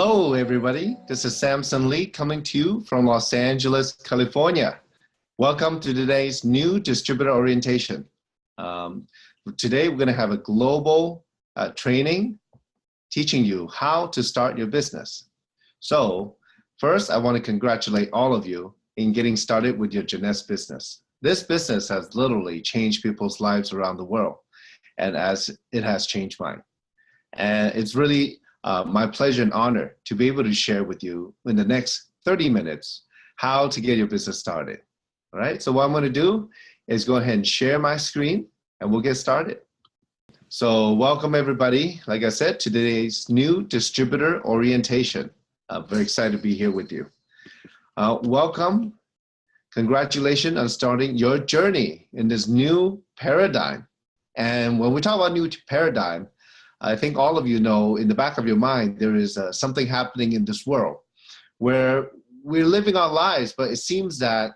Hello, everybody. This is SamSon Lee coming to you from Los Angeles, California. Welcome to today's new distributor orientation. Today, we're going to have a global training teaching you how to start your business. So first, I want to congratulate all of you in getting started with your Jeunesse business. This business has literally changed people's lives around the world, and as it has changed mine. And it's really my pleasure and honor to be able to share with you in the next 30 minutes how to get your business started. All right, so what I'm going to do is go ahead and share my screen and we'll get started. So welcome everybody, like I said, to today's new distributor orientation. I'm very excited to be here with you. Welcome. Congratulations on starting your journey in this new paradigm. And when we talk about new paradigm, I think all of you know in the back of your mind, there is something happening in this world where we're living our lives, but it seems that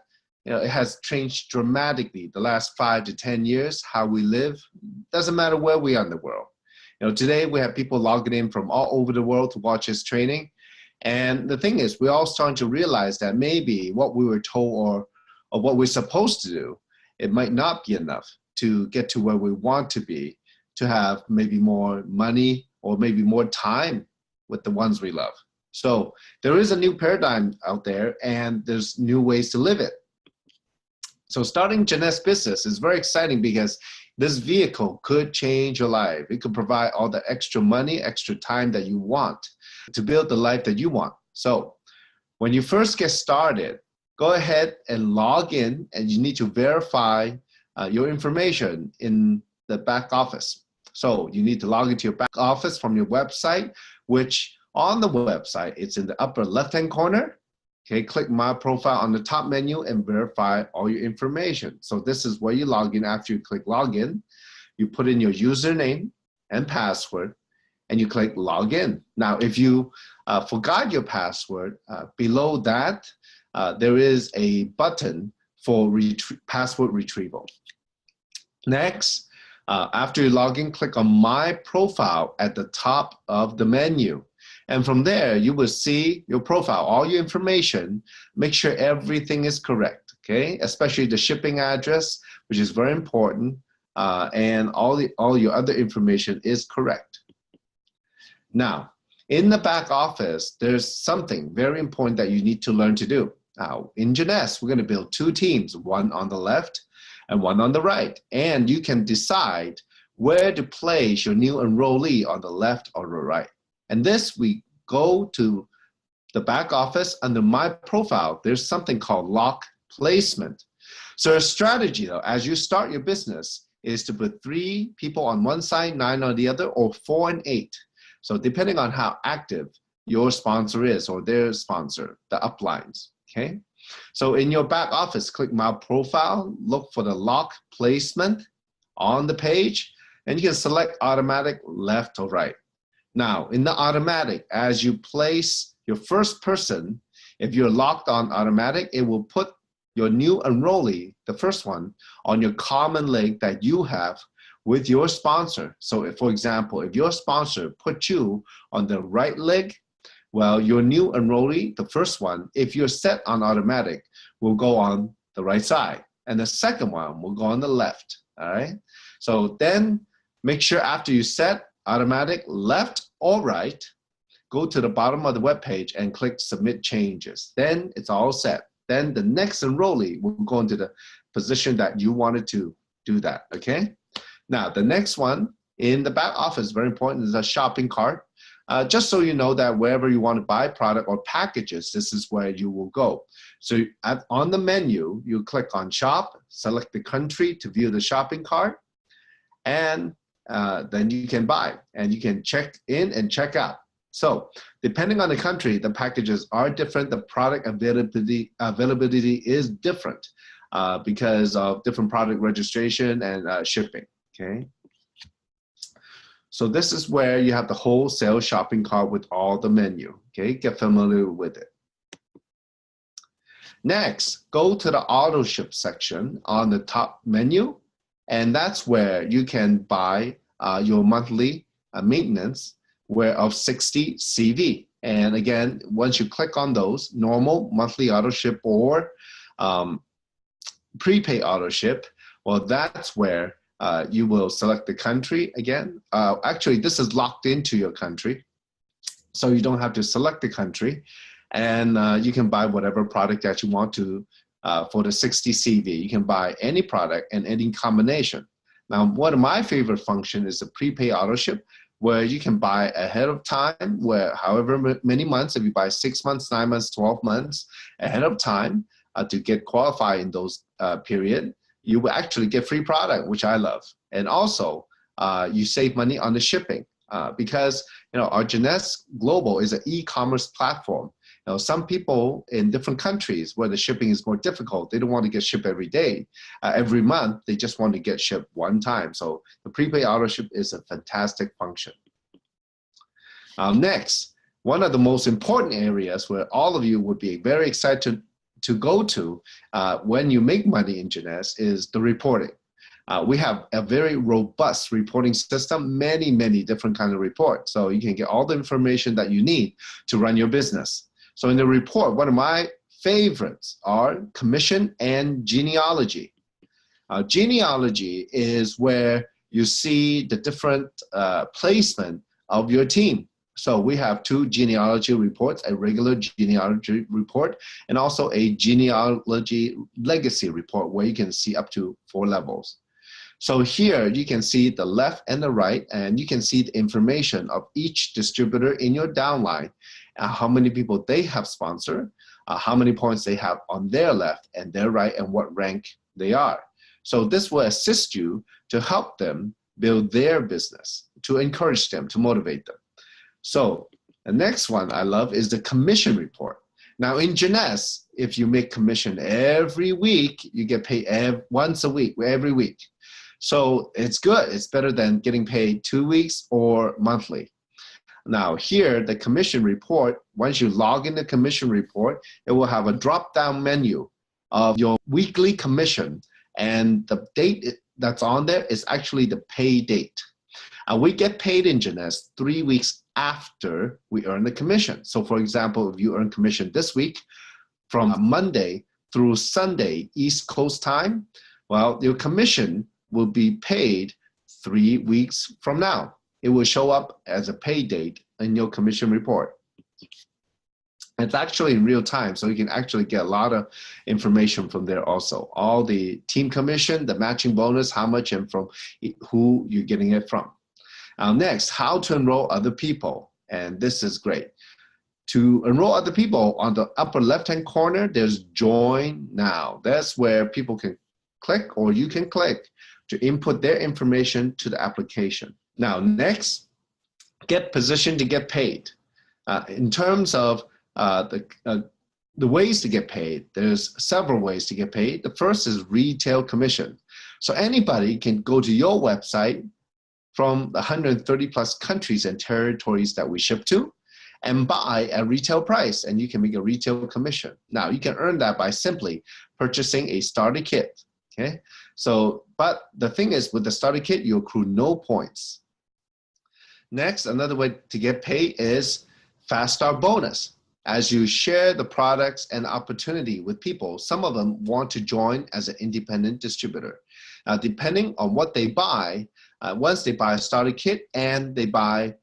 it has changed dramatically the last 5 to 10 years, how we live. Doesn't matter where we are in the world. Today we have people logging in from all over the world to watch this training. And the thing is, we're all starting to realize that maybe what we were told or what we're supposed to do, it might not be enough to get to where we want to be, to have maybe more money or maybe more time with the ones we love. So there is a new paradigm out there and there's new ways to live it. So starting Jeunesse business is very exciting because this vehicle could change your life. It could provide all the extra money, extra time that you want to build the life that you want. So when you first get started, go ahead and log in, and you need to verify your information in the back office. So you need to log into your back office from your website, which on the website, it's in the upper left-hand corner. Okay, click My Profile on the top menu and verify all your information. So this is where you log in. After you click Login, you put in your username and password, and you click Login. Now, if you forgot your password, below that, there is a button for password retrieval. Next, after you log in, click on My Profile at the top of the menu. And from there, you will see your profile, all your information. Make sure everything is correct, okay? Especially the shipping address, which is very important, and all your other information is correct. Now, in the back office, there's something very important that you need to learn to do. Now, in Jeunesse, we're going to build 2 teams, one on the left and one on the right. And you can decide where to place your new enrollee on the left or the right. And this, we go to the back office under My Profile. There's something called lock placement. So a strategy, though, as you start your business, is to put 3 people on one side, 9 on the other, or 4 and 8. So depending on how active your sponsor is or their sponsor, the uplines, okay? So in your back office, click My Profile, look for the lock placement on the page, and you can select automatic left or right. Now, in the automatic, as you place your first person, if you're locked on automatic, it will put your new enrollee, the first one, on your common link that you have with your sponsor. So if, for example, if your sponsor put you on the right leg, well, your new enrollee, the first one, if you're set on automatic, will go on the right side. And the second one will go on the left, all right? So then make sure after you set automatic left or right, go to the bottom of the web page and click Submit Changes. Then it's all set. Then the next enrollee will go into the position that you wanted to do that, okay? Now, the next one in the back office, very important, is a shopping cart. Just so you know that wherever you want to buy product or packages, this is where you will go. So on the menu, you click on Shop, select the country to view the shopping cart, and then you can buy, and you can check in and check out. So depending on the country, the packages are different. The product availability is different because of different product registration and shipping, okay? So this is where you have the wholesale shopping cart with all the menu, okay? Get familiar with it. Next, go to the auto ship section on the top menu, and that's where you can buy your monthly maintenance of 60 CV, And again, once you click on those, normal, monthly auto ship, or prepay auto ship, well, that's where you will select the country again. Actually, this is locked into your country, so you don't have to select the country, and you can buy whatever product that you want to for the 60 CV. You can buy any product and any combination. Now, one of my favorite functions is the prepay auto ship, where you can buy ahead of time, where however many months, if you buy 6 months, 9 months, 12 months ahead of time to get qualified in those period, you will actually get free product, which I love. And also, you save money on the shipping because our Jeunesse Global is an e-commerce platform. Some people in different countries where the shipping is more difficult, they don't want to get shipped every day, every month. They just want to get shipped one time. So the prepaid auto ship is a fantastic function. Next, one of the most important areas where all of you would be very excited to go to when you make money in Jeunesse is the reporting. We have a very robust reporting system, many different kinds of reports. So you can get all the information that you need to run your business. So in the report, one of my favorites are commission and genealogy. Genealogy is where you see the different placement of your team. So we have 2 genealogy reports, a regular genealogy report, and also a genealogy legacy report where you can see up to 4 levels. So here you can see the left and the right, and you can see the information of each distributor in your downline, how many people they have sponsored, how many points they have on their left and their right, and what rank they are. So this will assist you to help them build their business, to encourage them, to motivate them. So the next one I love is the commission report. Now in Jeunesse, if you make commission every week, you get paid once a week, every week. So it's good. It's better than getting paid 2 weeks or monthly. Now here, the commission report, once you log in the commission report, it will have a drop-down menu of your weekly commission, and the date that's on there is actually the pay date. We get paid in Jeunesse 3 weeks after we earn the commission. So for example, if you earn commission this week from Monday through Sunday, East Coast time, well, your commission will be paid 3 weeks from now. It will show up as a pay date in your commission report. It's actually in real time, so you can actually get a lot of information from there also. All the team commission, the matching bonus, how much, and from who you're getting it from. Next, how to enroll other people. And this is great. To enroll other people, on the upper left-hand corner, there's Join Now. That's where people can click, or you can click, to input their information to the application. Now, next, get positioned to get paid. In terms of the ways to get paid, there's several ways to get paid. The first is retail commission. So anybody can go to your website from the 130 plus countries and territories that we ship to and buy at retail price, and you can make a retail commission. Now, you can earn that by simply purchasing a starter kit. Okay, so, but the thing is, with the starter kit, you accrue no points. Next, another way to get paid is Fast Start bonus. As you share the products and opportunity with people, some of them want to join as an independent distributor. Now, depending on what they buy, once they buy a starter kit and they buy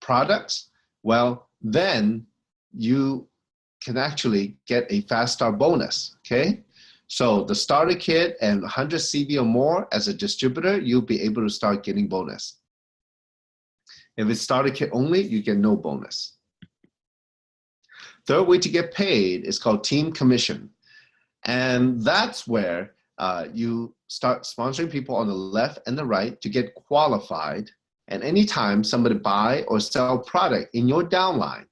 products, well, then you can actually get a Fast Start bonus, okay? So the starter kit and 100 CV or more as a distributor, you'll be able to start getting bonus. If it's starter kit only, you get no bonus. Third way to get paid is called team commission. And that's where you start sponsoring people on the left and the right to get qualified. And anytime somebody buy or sell product in your downline,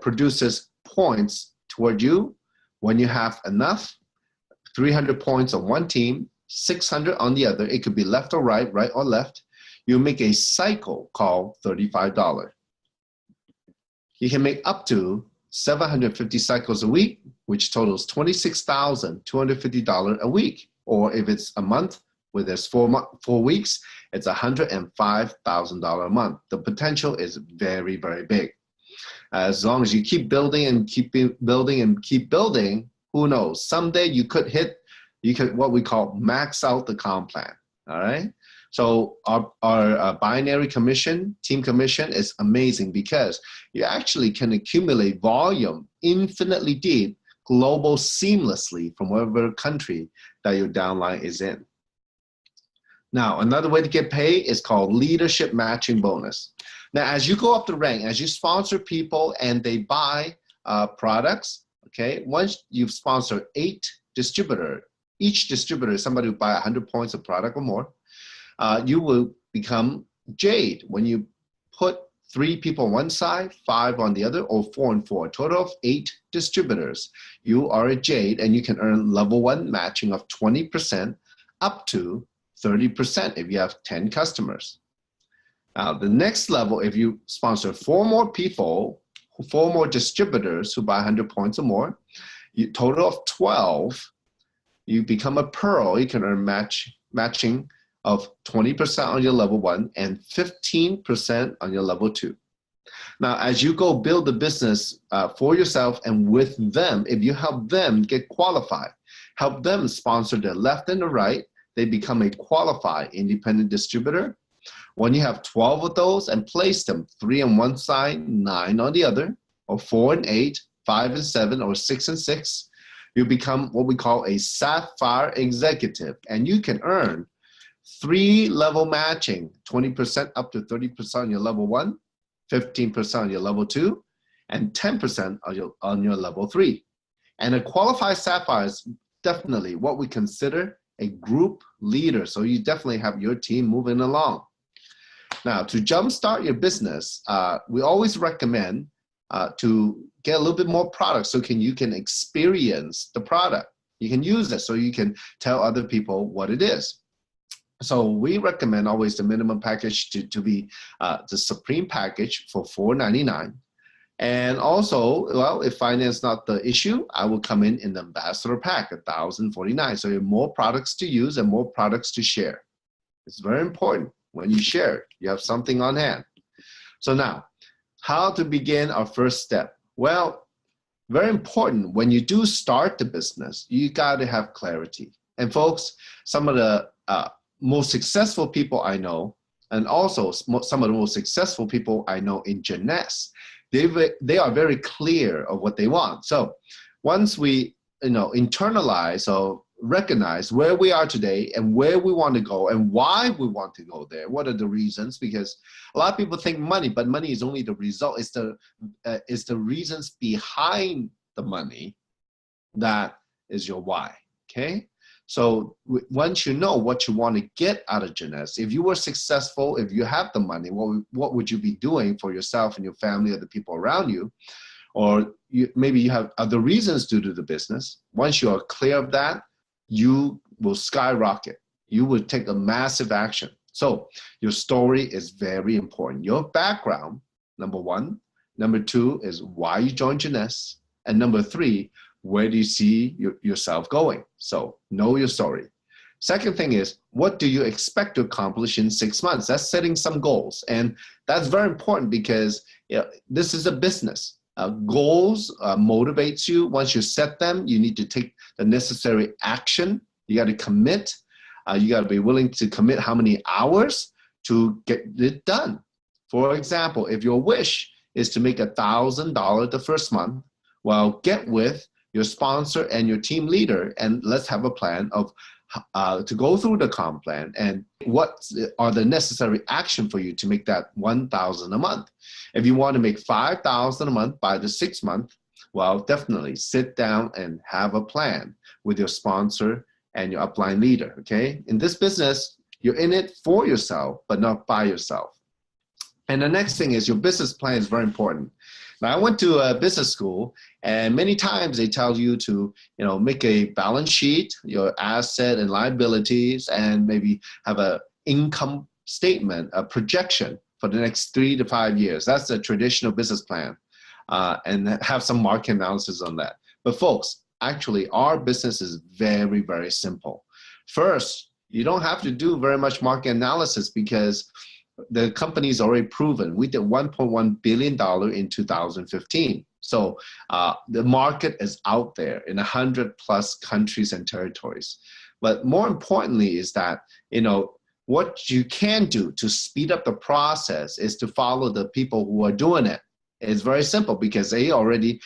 produces points toward you. When you have enough, 300 points on one team, 600 on the other, it could be left or right, right or left, you make a cycle called $35. You can make up to 750 cycles a week, which totals $26,250 a week. Or if it's a month where there's 4 weeks, It's $105,000 a month. The potential is very, very big. As long as you keep building and keep building and keep building, who knows? Someday you could what we call max out the comp plan. All right. So our binary commission, team commission is amazing because you actually can accumulate volume infinitely deep, global seamlessly from whatever country that your downline is in. Now, another way to get paid is called leadership matching bonus. Now, as you go up the rank, as you sponsor people and they buy products, okay, once you've sponsored 8 distributors, each distributor is somebody who buy 100 points of product or more, you will become Jade. When you put 3 people on one side, 5 on the other, or 4 and 4, a total of 8 distributors, you are a Jade and you can earn level 1 matching of 20% up to 30% if you have 10 customers. Now, the next level, if you sponsor 4 more people, 4 more distributors who buy 100 points or more, you total of 12, you become a Pearl. You can earn matching of 20% on your level 1 and 15% on your level 2. Now, as you go build the business for yourself and with them, if you help them get qualified, help them sponsor the left and the right, they become a qualified independent distributor. When you have 12 of those and place them 3 on one side, 9 on the other, or 4 and 8, 5 and 7, or 6 and 6, you become what we call a Sapphire executive, and you can earn 3-level matching, 20% up to 30% on your level 1, 15% on your level 2, and 10% on your level 3. And a qualified Sapphire is definitely what we consider a group leader. So you definitely have your team moving along. Now, to jumpstart your business, we always recommend to get a little bit more product so you can experience the product. You can use it so you can tell other people what it is. So we recommend always the minimum package to be the Supreme package for $499. And also, well, if finance is not the issue, I will come in the Ambassador Pack, $1,049. So you have more products to use and more products to share. It's very important. When you share, you have something on hand. So now, how to begin our first step? Well, very important. When you do start the business, you got to have clarity. And folks, some of the most successful people I know, and also some of the most successful people I know in Jeunesse, they are very clear of what they want. So once we internalize or recognize where we are today and where we want to go and why we want to go there, what are the reasons? Because a lot of people think money, but money is only the result. It's the reasons behind the money that is your why, okay? So once you know what you want to get out of Jeunesse, if you were successful, if you have the money, what would you be doing for yourself and your family or the people around you? Or maybe you have other reasons to do the business. Once you are clear of that, you will skyrocket. You will take a massive action. So your story is very important. Your background, number 1. Number 2 is why you joined Jeunesse. And number 3, where do you see yourself going? So know your story. Second thing is, what do you expect to accomplish in 6 months? That's setting some goals. And that's very important because this is a business. Goals motivates you. Once you set them, you need to take the necessary action. You got to commit. You got to be willing to commit how many hours to get it done. For example, if your wish is to make $1,000 the first month, well, get with your sponsor and your team leader, and let's have a plan of to go through the comp plan and what are the necessary action for you to make that $1,000 a month. If you want to make $5,000 a month by the 6th month, well, definitely sit down and have a plan with your sponsor and your upline leader, okay? In this business, you're in it for yourself, but not by yourself. And the next thing is your business plan is very important. Now, I went to a business school, and many times they tell you to, make a balance sheet, your asset and liabilities, and maybe have a income statement, a projection for the next 3 to 5 years. That's the traditional business plan, and have some market analysis on that. But folks, actually, our business is very, very simple. First, You don't have to do very much market analysis because the company's already proven. We did $1.1 billion in 2015. So the market is out there in 100+ countries and territories. But more importantly is that, what you can do to speed up the process is to follow the people who are doing it. It's very simple because they already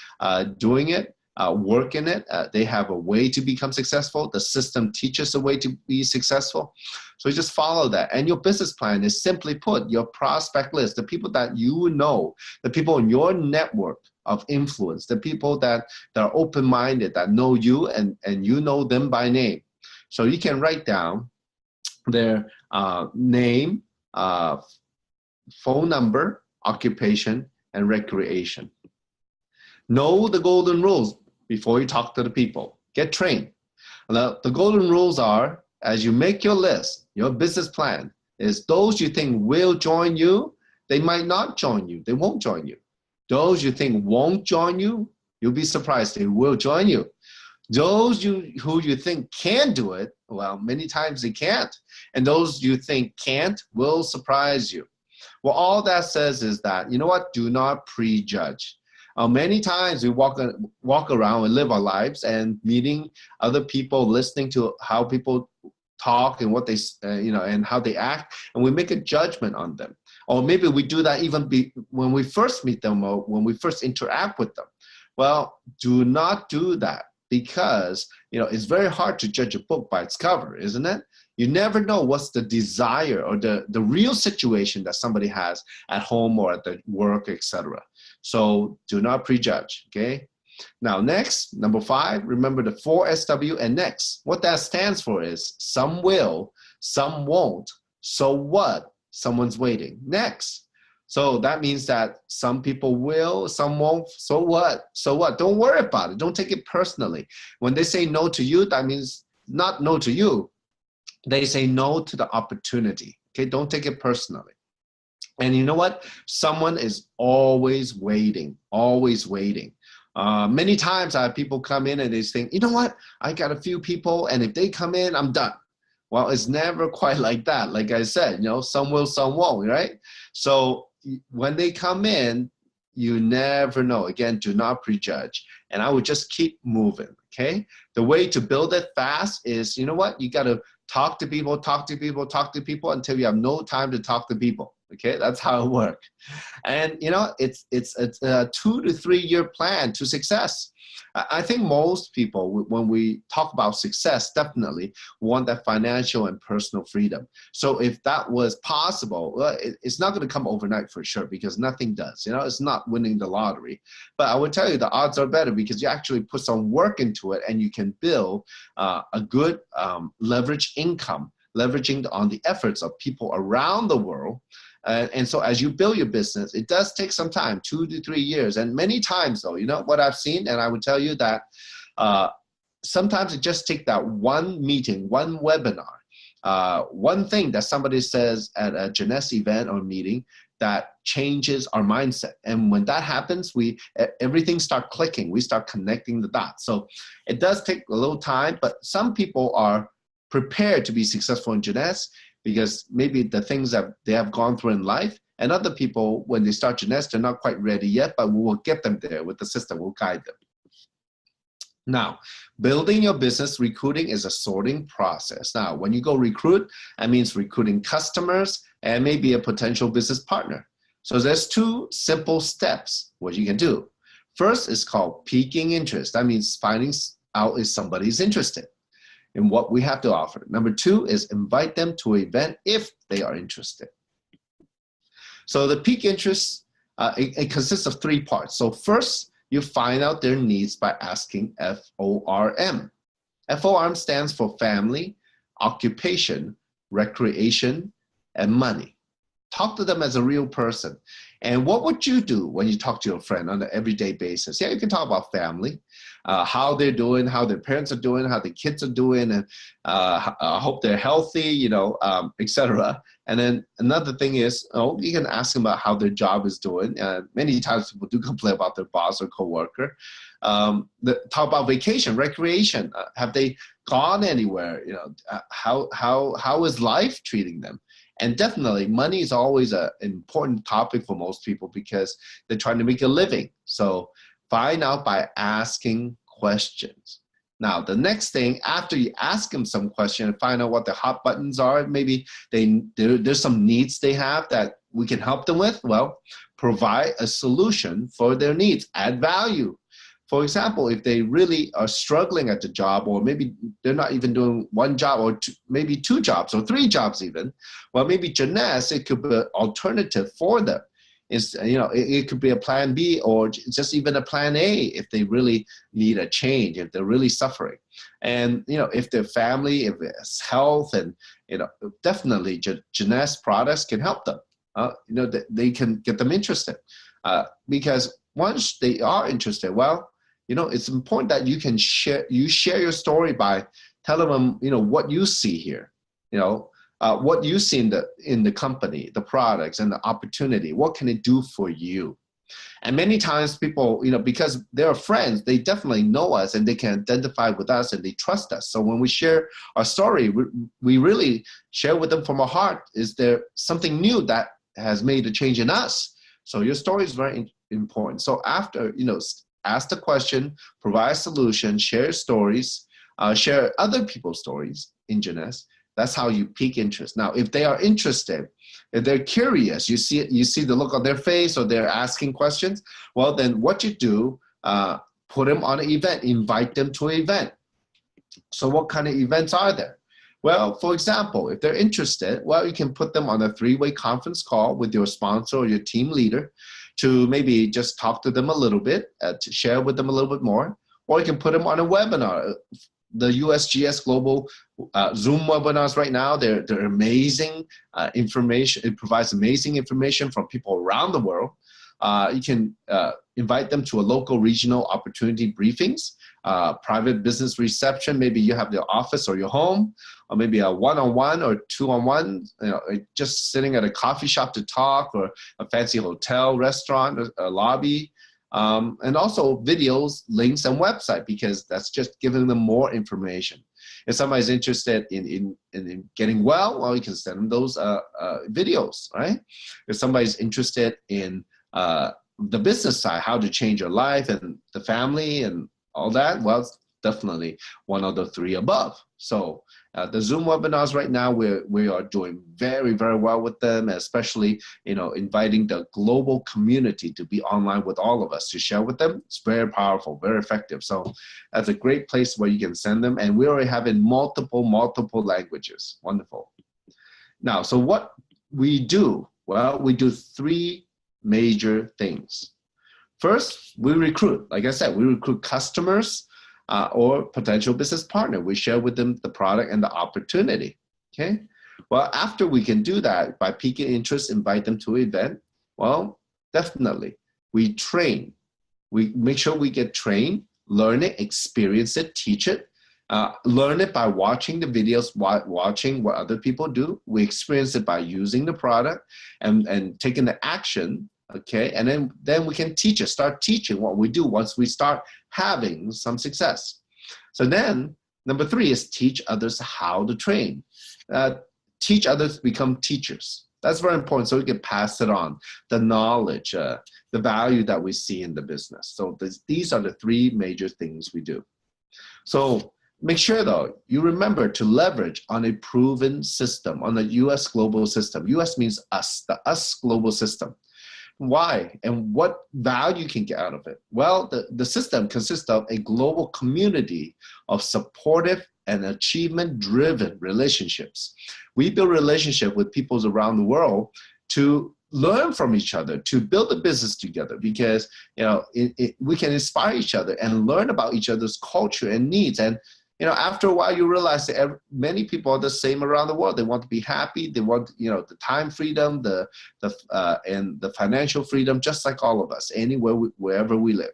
doing it, work in it. They have a way to become successful. The system teaches a way to be successful. So you just follow that. And your business plan is simply put, your prospect list, the people that you know, the people in your network of influence, the people that are open-minded, that know you and you know them by name. So you can write down their name, phone number, occupation, and recreation. Know the golden rules before you talk to the people. Get trained. Now, the golden rules are, as you make your list, your business plan, is those you think will join you, they might not join you. They won't join you. Those you think won't join you, you'll be surprised they will join you. Those who you think can do it, well, many times they can't. And those you think can't will surprise you. Well, all that says is that, you know what? Do not prejudge. Many times we walk around and live our lives and meeting other people, listening to how people talk and what they, and how they act, and we make a judgment on them. Or maybe we do that even when we first meet them or when we first interact with them. Well, do not do that because, it's very hard to judge a book by its cover, isn't it? You never know what's the desire or the real situation that somebody has at home or at the work, etc. So do not prejudge, okay? Now next, number 5, remember the 4 SW and next. What that stands for is some will, some won't. So what? Someone's waiting. Next. So that means that some people will, some won't. So what? So what? Don't worry about it. Don't take it personally. When they say no to you, that means not no to you. They say no to the opportunity. Okay, don't take it personally. And you know what? Someone is always waiting, always waiting. Many times I have people come in and they think, you know what? I got a few people, and if they come in, I'm done. Well, it's never quite like that. Like I said, some will, some won't, right? So when they come in, you never know. Again, do not prejudge. And I would just keep moving, okay? The way to build it fast is, you know what? You got to talk to people, talk to people, talk to people until you have no time to talk to people. Okay, that's how it works. And it's a 2 to 3 year plan to success. I think most people, when we talk about success, definitely want that financial and personal freedom. So if that was possible, well, it's not going to come overnight for sure, because nothing does. It's not winning the lottery. But I would tell you the odds are better because you actually put some work into it, and you can build a good leverage income, leveraging on the efforts of people around the world. And so as you build your business, it does take some time, 2 to 3 years. And many times though, what I've seen, and I would tell you that sometimes it just takes that one meeting, one webinar, one thing that somebody says at a Jeunesse event or meeting that changes our mindset. And when that happens, everything starts clicking. We start connecting the dots. So it does take a little time, but some people are prepared to be successful in Jeunesse because maybe the things that they have gone through in life, and other people, when they start Jeunesse, they're not quite ready yet, but we will get them there with the system. We'll guide them. Now, building your business, recruiting is a sorting process. Now, when you go recruit, that means recruiting customers and maybe a potential business partner. So there's 2 simple steps what you can do. First is called piquing interest. That means finding out if somebody's interested in what we have to offer. Number 2 is invite them to an event if they are interested. So the pique interest, it consists of 3 parts. So first, you find out their needs by asking FORM. FORM stands for family, occupation, recreation, and money. Talk to them as a real person. And what would you do when you talk to your friend on an everyday basis? Yeah, you can talk about family, how they're doing, how their parents are doing, how the kids are doing, and I hope they're healthy, etc. And then another thing is, you can ask them about how their job is doing. Many times people do complain about their boss or coworker. Talk about vacation, recreation. Have they gone anywhere? How is life treating them? And definitely, money is always an important topic for most people because they're trying to make a living. So find out by asking questions. Now, the next thing, after you ask them some question and find out what the hot buttons are, maybe there's some needs they have that we can help them with. Well, provide a solution for their needs, add value. For example, if they really are struggling at the job, or maybe they're not even doing one job, or maybe two jobs or three jobs even, well, maybe Jeunesse, it could be an alternative for them. It could be a plan B or just even a plan A if they really need a change, if they're really suffering. And, if their family, if it's health, and, definitely Jeunesse products can help them. They can get them interested. Because once they are interested, well, it's important that you can share your story by telling them, what you see here, what you see in the company, the products and the opportunity. What can it do for you? And many times people, because they're friends, they definitely know us and they can identify with us and they trust us. So when we share our story, we really share with them from our heart. Is there something new that has made a change in us? So your story is very important. So after, ask the question, provide a solution, share stories, share other people's stories in Jeunesse. That's how you pique interest. Now, if they are interested, if they're curious, you see the look on their face or they're asking questions, well, then what you do, put them on an event, invite them to an event. So what kind of events are there? Well, for example, if they're interested, well, you can put them on a 3-way conference call with your sponsor or your team leader to maybe just talk to them a little bit, to share with them a little bit more. Or you can put them on a webinar. The USGS Global Zoom webinars right now, they're amazing information. It provides amazing information from people around the world. You can invite them to a local regional opportunity briefings, private business reception. Maybe you have your office or your home, or maybe a one-on-one or two-on-one, just sitting at a coffee shop to talk, or a fancy hotel, restaurant, a lobby. And also videos, links, and website, because that's just giving them more information. If somebody's interested in getting well, you can send them those videos, right? If somebody's interested in the business side, how to change your life and the family and all that, well, it's definitely one of the 3 above. So the Zoom webinars right now, we are doing very, very well with them, especially, inviting the global community to be online with all of us to share with them. It's very powerful, very effective. So that's a great place where you can send them. And we already have in multiple languages. Wonderful. Now, so what we do, well, we do 3 major things. First, we recruit. Like I said, we recruit customers or potential business partner. We share with them the product and the opportunity, okay? Well, after we can do that by piquing interest, invite them to an event, well, definitely, we train. We make sure we get trained, learn it, experience it, teach it, learn it by watching the videos, watching what other people do. We experience it by using the product and taking the action. Okay, and then we can teach it, start teaching what we do once we start having some success. So then, number 3 is teach others how to train. Teach others to become teachers. That's very important, so we can pass it on, the knowledge, the value that we see in the business. So these are the 3 major things we do. So make sure, though, you remember to leverage on a proven system, on the US global system. US means us, the us global system. Why and what value can get out of it? Well, the system consists of a global community of supportive and achievement-driven relationships. We build relationship with peoples around the world to learn from each other, to build a business together, because we can inspire each other and learn about each other's culture and needs. And after a while, you realize that many people are the same around the world. They want to be happy. They want, the time freedom, and the financial freedom, just like all of us, wherever we live.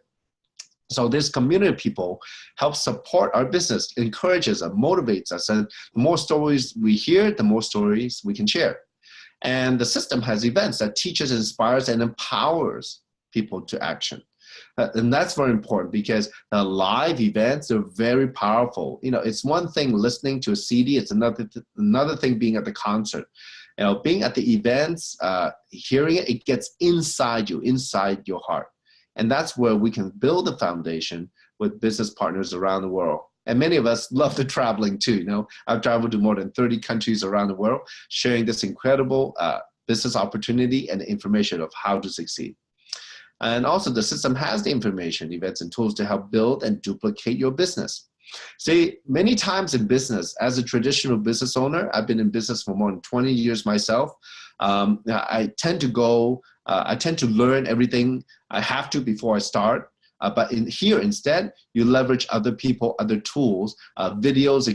So this community of people helps support our business, encourages us, motivates us. And the more stories we hear, the more stories we can share. And the system has events that teaches, inspires, and empowers people to action. And that's very important because the live events are very powerful. It's one thing listening to a CD. It's another thing being at the concert. Being at the events, hearing it, it gets inside you, inside your heart. And that's where we can build a foundation with business partners around the world. And many of us love the traveling too. I've traveled to more than 30 countries around the world, sharing this incredible business opportunity and information of how to succeed. And also the system has the information, events, and tools to help build and duplicate your business. See, many times in business, as a traditional business owner, I've been in business for more than 20 years myself. I tend to learn everything I have to before I start. But here instead, you leverage other people, other tools, videos,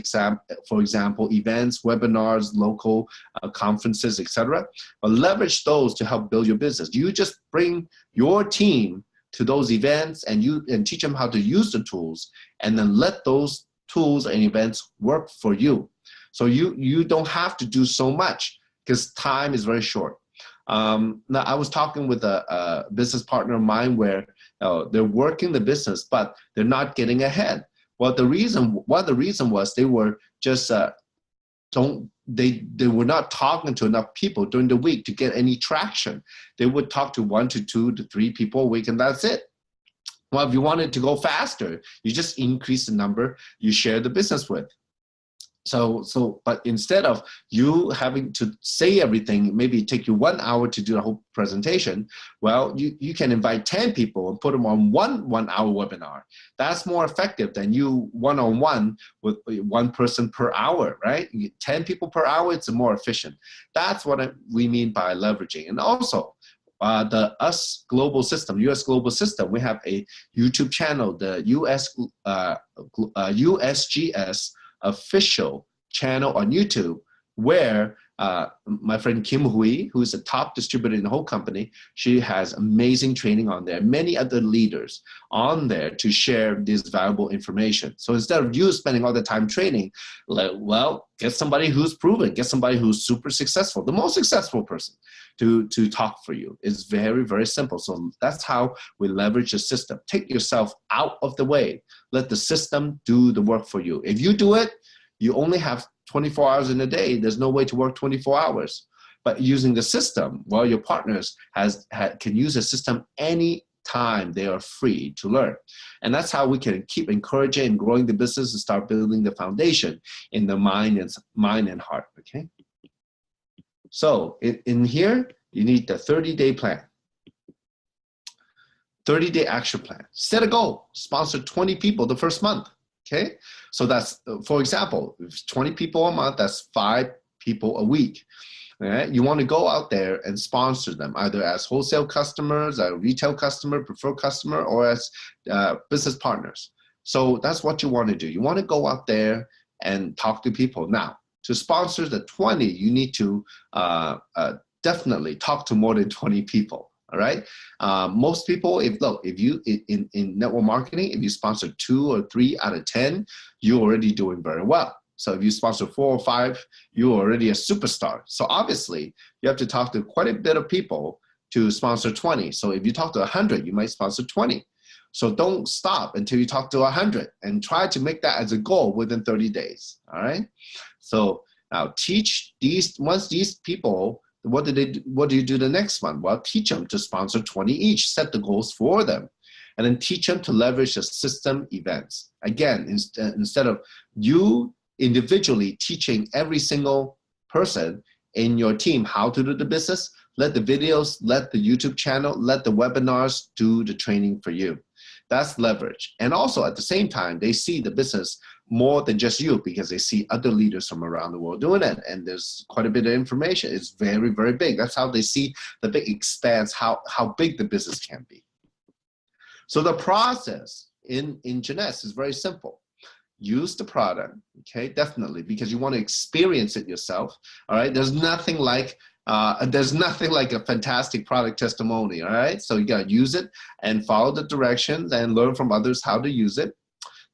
for example, events, webinars, local conferences, etc. But leverage those to help build your business. You just bring your team to those events and teach them how to use the tools, and then let those tools and events work for you. So you don't have to do so much because time is very short. Now, I was talking with a business partner of mine where they're working the business, but they're not getting ahead. Well, one of the reason was they were just they were not talking to enough people during the week to get any traction. They would talk to 1 to 2 to 3 people a week, and that's it. Well, if you wanted to go faster, you just increase the number you share the business with. But instead of you having to say everything, maybe it take you 1 hour to do the whole presentation, well, you can invite 10 people and put them on one hour webinar. That's more effective than you one-on-one with 1 person per hour, right? 10 people per hour, it's more efficient. That's what we mean by leveraging. And also, the US global system, we have a YouTube channel, the USGS official channel on YouTube, where my friend Kim Hui, who is a top distributor in the whole company, she has amazing training on there, many other leaders on there to share this valuable information. So instead of you spending all the time training, get somebody who's proven, get somebody who's super successful, the most successful person to talk for you. It's very, very simple. So that's how we leverage the system. Take yourself out of the way. Let the system do the work for you. If you do it, you only have 24 hours in a day. There's no way to work 24 hours. But using the system, well, your partners can use the system any time they are free to learn. And that's how we can keep encouraging and growing the business and start building the foundation in the mind and heart, okay? So in here, you need the 30-day plan. 30-day action plan. Set a goal. Sponsor 20 people the first month. Okay, so that's, for example, if it's 20 people a month, that's 5 people a week. All right? You want to go out there and sponsor them, either as wholesale customers, a retail customer, preferred customer, or as business partners. So that's what you want to do. You want to go out there and talk to people. Now, to sponsor the 20, you need to definitely talk to more than 20 people. All right. Most people, if you in network marketing, if you sponsor 2 or 3 out of 10, you're already doing very well. So if you sponsor 4 or 5, you're already a superstar. So obviously, you have to talk to quite a bit of people to sponsor 20. So if you talk to 100, you might sponsor 20. So don't stop until you talk to 100, and try to make that as a goal within 30 days. All right. So now once these people. What do you do the next one? Well, teach them to sponsor 20 each, set the goals for them, and then teach them to leverage the system events. Again, instead of you individually teaching every single person in your team how to do the business, let the videos, let the YouTube channel, let the webinars do the training for you. That's leverage. And also at the same time, they see the business more than just you, because they see other leaders from around the world doing it. And there's quite a bit of information. It's very, very big. That's how they see the big expanse, how big the business can be. So the process in Jeunesse is very simple. use the product, okay? Definitely, because you want to experience it yourself, all right? There's nothing like a fantastic product testimony, all right? So you got to use it and follow the directions and learn from others how to use it.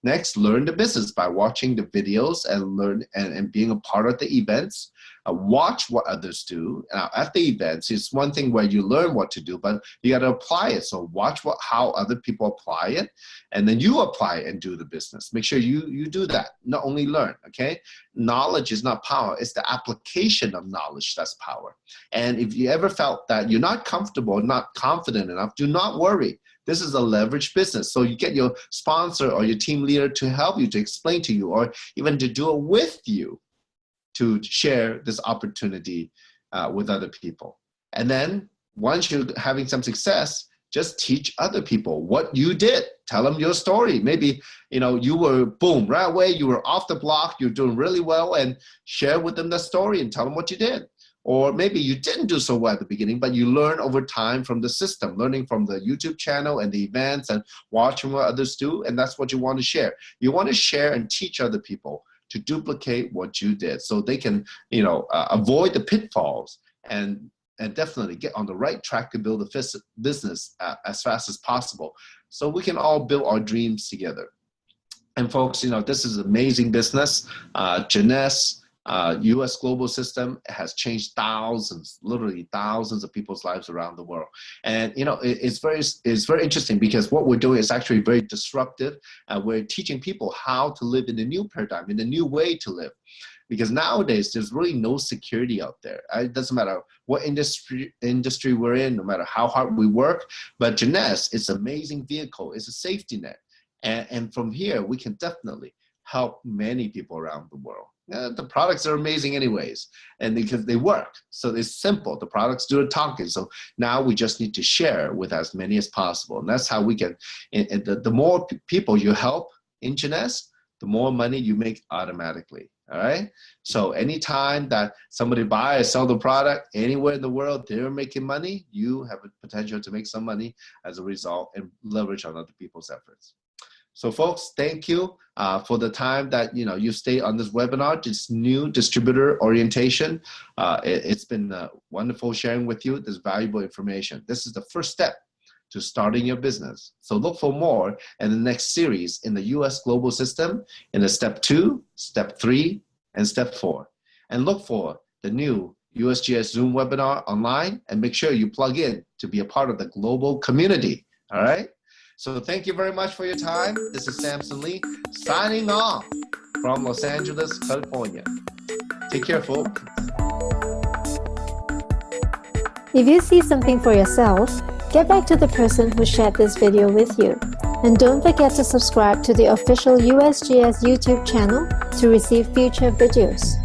Next, learn the business by watching the videos and learn and being a part of the events. Watch what others do. Now, at the events, it's one thing where you learn what to do, but you got to apply it. So watch how other people apply it, and then you apply it and do the business. Make sure you do that, not only learn, okay? Knowledge is not power. It's the application of knowledge that's power. And if you ever felt that you're not comfortable, not confident enough, do not worry. This is a leverage business. So you get your sponsor or your team leader to help you, to explain to you, or even to do it with you, to share this opportunity with other people. And then once you're having some success, just teach other people what you did. Tell them your story. Maybe, you were, boom, right away, you were off the block, you're doing really well, and share with them the story and tell them what you did. Or maybe you didn't do so well at the beginning, but you learn over time from the system, learning from the YouTube channel and the events and watching what others do, and that's what you want to share. You want to share and teach other people to duplicate what you did so they can, avoid the pitfalls and definitely get on the right track to build a business as fast as possible so we can all build our dreams together. And folks, this is amazing business. Jeunesse, U.S. global system has changed literally thousands of people's lives around the world. And it's very interesting because what we're doing is actually very disruptive. We're teaching people how to live in the new paradigm, in the new way to live. Because nowadays there's really no security out there. It doesn't matter what industry we're in, no matter how hard we work. But Jeunesse is an amazing vehicle. It's a safety net. And from here, we can definitely help many people around the world. The products are amazing anyways, and because they work. So it's simple. The products do the talking. So now we just need to share with as many as possible. And that's how we can, the more people you help in Jeunesse, the more money you make automatically. All right. So anytime that somebody buy or sell the product anywhere in the world, they're making money, you have a potential to make some money as a result and leverage on other people's efforts. So folks, thank you for the time that you stay on this webinar, this new distributor orientation. It's been wonderful sharing with you this valuable information. This is the first step to starting your business. So look for more in the next series in the US global system in the step 2, step 3, and step 4. And look for the new USGS Zoom webinar online and make sure you plug in to be a part of the global community. All right. So thank you very much for your time. This is SamSon Lee signing off from Los Angeles, California. Take care, folks. If you see something for yourself, get back to the person who shared this video with you. And don't forget to subscribe to the official USGS YouTube channel to receive future videos.